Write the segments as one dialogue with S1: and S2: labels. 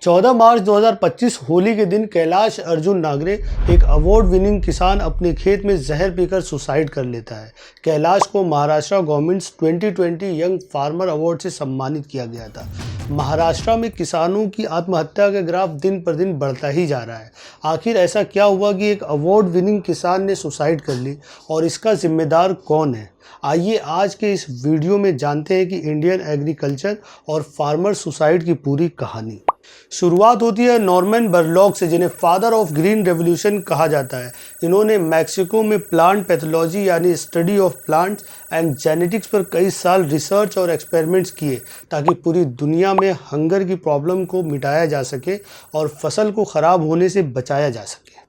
S1: 14 मार्च 2025 होली के दिन कैलाश अर्जुन नागरे, एक अवार्ड विनिंग किसान, अपने खेत में जहर पीकर सुसाइड कर लेता है। कैलाश को Maharashtra governments 2020 young farmer award से सम्मानित किया गया था। महाराष्ट्र में किसानों की आत्महत्या का ग्राफ दिन पर दिन बढ़ता ही जा रहा है। आखिर ऐसा क्या हुआ कि एक अवार्ड विनिंग किसान ने सुसाइड कर ली और इसका जिम्मेदार कौन है? आइए आज के इस वीडियो में जानते हैं कि इंडियन एग्रीकल्चर और फार्मर सुसाइड की पूरी कहानी। शुरुआत होती है नॉर्मन बोरलॉग से, जिन्हें फादर ऑफ ग्रीन रेवोल्यूशन कहा जाता है। इन्होंने मैक्सिको में प्लांट पैथोलॉजी यानी study of plants and genetics पर कई साल रिसर्च और एक्सपेरिमेंट्स किए ताकि पूरी दुनिया में हंगर की प्रॉब्लम को मिटाया जा सके और फसल को ख़राब होने से बचाया जा सके।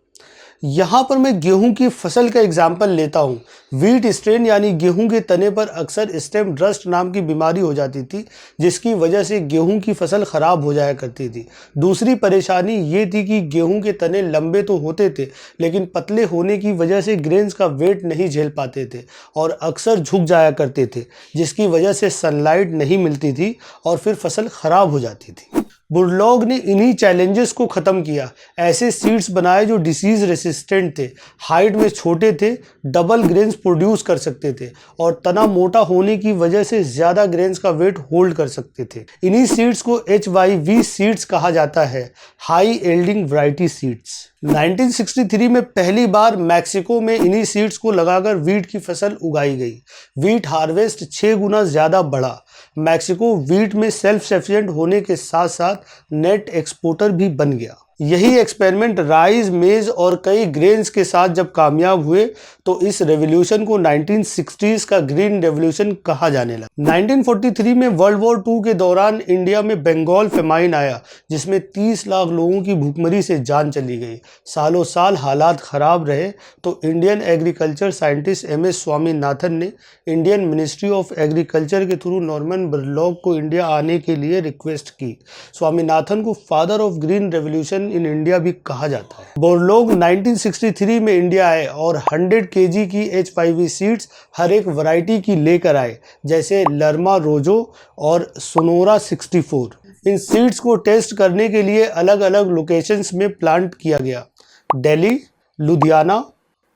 S1: यहाँ पर मैं गेहूं की फसल का एग्जाम्पल लेता हूँ। वीट स्ट्रेन यानी गेहूं के तने पर अक्सर स्टेम रस्ट नाम की बीमारी हो जाती थी, जिसकी वजह से गेहूं की फसल ख़राब हो जाया करती थी। दूसरी परेशानी ये थी कि गेहूं के तने लंबे तो होते थे, लेकिन पतले होने की वजह से ग्रेन्स का वेट नहीं झेल पाते थे और अक्सर झुक जाया करते थे, जिसकी वजह से सनलाइट नहीं मिलती थी और फिर फसल ख़राब हो जाती थी। बोरलॉग ने इन्हीं चैलेंजेस को ख़त्म किया। ऐसे सीड्स बनाए जो डिसीज़ रेसिस्टेंट थे, हाइट में छोटे थे, डबल ग्रेन्स प्रोड्यूस कर सकते थे और तना मोटा होने की वजह से ज़्यादा ग्रेन्स का वेट होल्ड कर सकते थे। इन्हीं सीड्स को HYV सीड्स कहा जाता है, हाई यील्डिंग वैरायटी सीड्स। 1963 में पहली बार मैक्सिको में इन्हीं सीड्स को लगाकर वीट की फसल उगाई गई। वीट हार्वेस्ट 6 गुना ज़्यादा बढ़ा। मैक्सिको वीट में सेल्फ सफिशिएंट होने के साथ साथ नेट एक्सपोर्टर भी बन गया। यही एक्सपेरिमेंट राइस, मेज और कई ग्रेन्स के साथ जब कामयाब हुए तो इस रेवोल्यूशन को 1960s का ग्रीन रेवोल्यूशन कहा जाने लगा। 1943 में वर्ल्ड वॉर 2 के दौरान इंडिया में बंगाल फेमाइन आया, जिसमें 30 लाख लोगों की भूखमरी से जान चली गई। सालों साल हालात ख़राब रहे तो Indian agriculture scientist MS Swaminathan ने इंडियन मिनिस्ट्री ऑफ एग्रीकल्चर के थ्रू नॉर्मन बोरलॉग को इंडिया आने के लिए रिक्वेस्ट की। स्वामीनाथन को father of green revolution in India भी कहा जाता है। बोरलॉग 1963 में इंडिया आए और 100 kg की HYV सीड्स हर एक वैरायटी की लेकर आए, जैसे लर्मा रोजो और सोनोरा 64। इन सीड्स को टेस्ट करने के लिए अलग अलग लोकेशंस में प्लांट किया गया, दिल्ली, लुधियाना,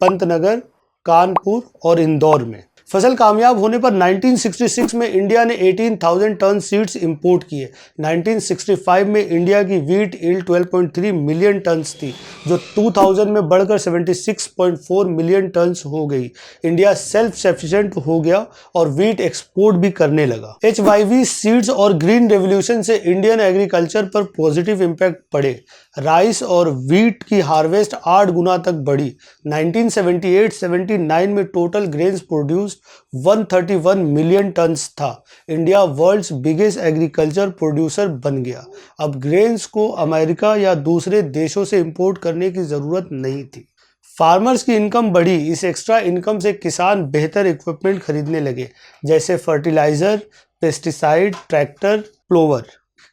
S1: पंतनगर, कानपुर और इंदौर में। फसल कामयाब होने पर 1966 में इंडिया ने 18,000 टन सीड्स इंपोर्ट किए। 1965 में इंडिया की वीट यील्ड 12.3 मिलियन टन्स थी, जो 2000 में बढ़कर 76.4 मिलियन टन्स हो गई। इंडिया सेल्फ सफिशिएंट हो गया और वीट एक्सपोर्ट भी करने लगा। HYV सीड्स और ग्रीन रेवोल्यूशन से इंडियन एग्रीकल्चर पर पॉजिटिव इम्पैक्ट पड़े। राइस और वीट की हार्वेस्ट 8 गुना तक बढ़ी। 1978-79 में total grains produced 131 million tons था। India world's biggest agriculture producer बन गया। अब ग्रेन्स को अमेरिका या दूसरे देशों से इंपोर्ट करने की ज़रूरत नहीं थी। फार्मर्स की इनकम बढ़ी। इस एक्स्ट्रा इनकम से किसान बेहतर इक्विपमेंट खरीदने लगे, जैसे फर्टिलाइज़र, पेस्टिसाइड, ट्रैक्टर, प्लोवर।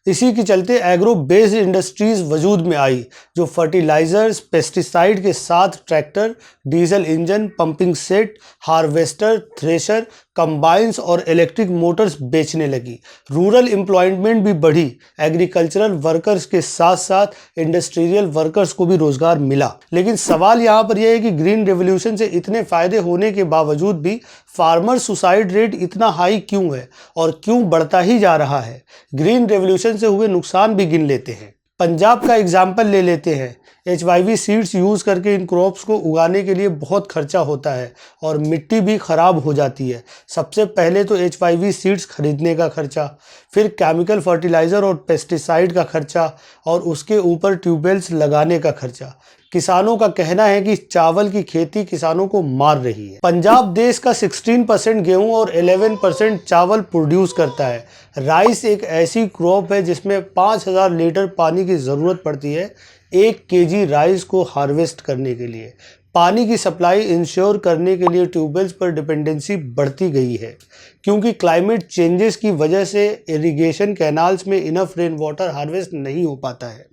S1: इसी के चलते एग्रो बेस्ड इंडस्ट्रीज वजूद में आई, जो फर्टिलाइजर्स, पेस्टिसाइड के साथ tractor, diesel engine, pumping set, harvester, thresher, combines और इलेक्ट्रिक मोटर्स बेचने लगी। रूरल एम्प्लॉयमेंट भी बढ़ी। एग्रीकल्चरल वर्कर्स के साथ साथ इंडस्ट्रियल वर्कर्स को भी रोजगार मिला। लेकिन सवाल यहाँ पर यह है कि ग्रीन रेवोल्यूशन से इतने फायदे होने के बावजूद भी फार्मर सुसाइड रेट इतना हाई क्यों है और क्यों बढ़ता ही जा रहा है? ग्रीन रेवोल्यूशन से हुए नुकसान भी गिन लेते हैं। पंजाब का एग्जाम्पल ले लेते हैं। HYV सीड्स यूज़ करके इन क्रॉप्स को उगाने के लिए बहुत खर्चा होता है और मिट्टी भी ख़राब हो जाती है। सबसे पहले तो HYV सीड्स खरीदने का खर्चा, फिर केमिकल फर्टिलाइज़र और पेस्टिसाइड का खर्चा और उसके ऊपर ट्यूबवेल्स लगाने का खर्चा। किसानों का कहना है कि चावल की खेती किसानों को मार रही है। पंजाब देश का 16% गेहूं और 11% चावल प्रोड्यूस करता है। राइस एक ऐसी क्रॉप है जिसमें 5000 लीटर पानी की ज़रूरत पड़ती है 1 kg राइस को हार्वेस्ट करने के लिए। पानी की सप्लाई इंश्योर करने के लिए ट्यूबवेल्स पर डिपेंडेंसी बढ़ती गई है, क्योंकि क्लाइमेट चेंजेस की वजह से इरिगेशन कैनाल्स में इनफ रेन वाटर हार्वेस्ट नहीं हो पाता है।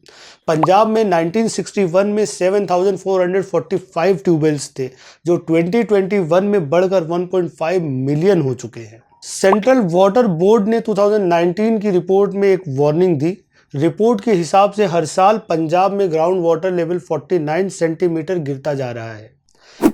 S1: पंजाब में 1961 में 7,445 ट्यूबवेल्स थे, जो 2021 में बढ़कर 1.5 मिलियन हो चुके हैं। सेंट्रल वाटर बोर्ड ने 2019 की रिपोर्ट में एक वार्निंग दी, रिपोर्ट के हिसाब से हर साल पंजाब में ग्राउंड वाटर लेवल 49 सेंटीमीटर गिरता जा रहा है।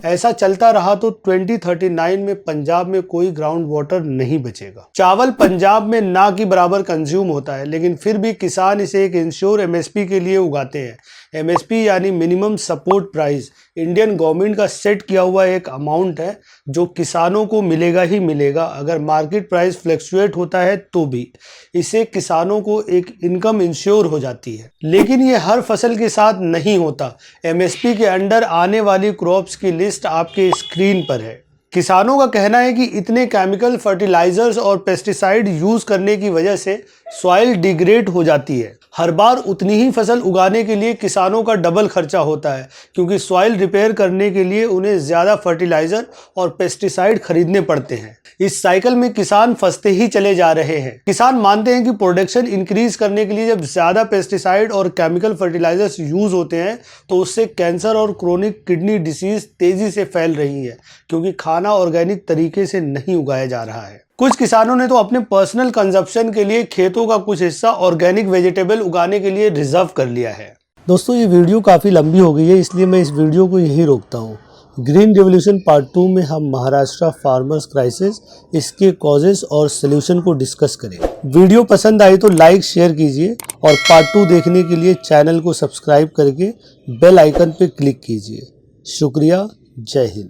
S1: ऐसा चलता रहा तो 2039 में पंजाब में कोई ग्राउंड वाटर नहीं बचेगा। चावल पंजाब में ना के बराबर कंज्यूम होता है, लेकिन फिर भी किसान इसे एक इंश्योर एमएसपी के लिए उगाते हैं। एमएसपी यानी minimum support price Indian government का सेट किया हुआ एक अमाउंट है जो किसानों को मिलेगा ही मिलेगा। अगर मार्केट प्राइस फ्लक्चुएट होता है तो भी इससे किसानों को एक इनकम इंश्योर हो जाती है। लेकिन ये हर फसल के साथ नहीं होता। एमएसपी के अंडर आने वाली क्रॉप्स की लिस्ट आपके स्क्रीन पर है। किसानों का कहना है कि इतने केमिकल फर्टिलाइजर्स और पेस्टिसाइड यूज करने की वजह से सॉइल डिग्रेड हो जाती है। हर बार उतनी ही फसल उगाने के लिए किसानों का डबल खर्चा होता है, क्योंकि सॉइल रिपेयर करने के लिए उन्हें ज़्यादा फर्टिलाइजर और पेस्टिसाइड खरीदने पड़ते हैं। इस साइकिल में किसान फंसते ही चले जा रहे हैं। किसान मानते हैं कि प्रोडक्शन इंक्रीज करने के लिए जब ज़्यादा पेस्टिसाइड और केमिकल फर्टिलाइजर्स यूज होते हैं तो उससे कैंसर और क्रोनिक किडनी डिसीज तेजी से फैल रही है, क्योंकि खाना ऑर्गेनिक तरीके से नहीं उगाया जा रहा है। कुछ किसानों ने तो अपने पर्सनल कंजप्शन के लिए खेतों का कुछ हिस्सा ऑर्गेनिक वेजिटेबल उगाने के लिए रिजर्व कर लिया है। दोस्तों, ये वीडियो काफ़ी लंबी हो गई है, इसलिए मैं इस वीडियो को यहीं रोकता हूँ। ग्रीन रेवोल्यूशन पार्ट 2 में हम महाराष्ट्र फार्मर्स क्राइसिस, इसके कॉजेस और सलूशन को डिस्कस करें। वीडियो पसंद आई तो लाइक शेयर कीजिए और पार्ट 2 देखने के लिए चैनल को सब्सक्राइब करके बेल आइकन पर क्लिक कीजिए। शुक्रिया। जय हिंद।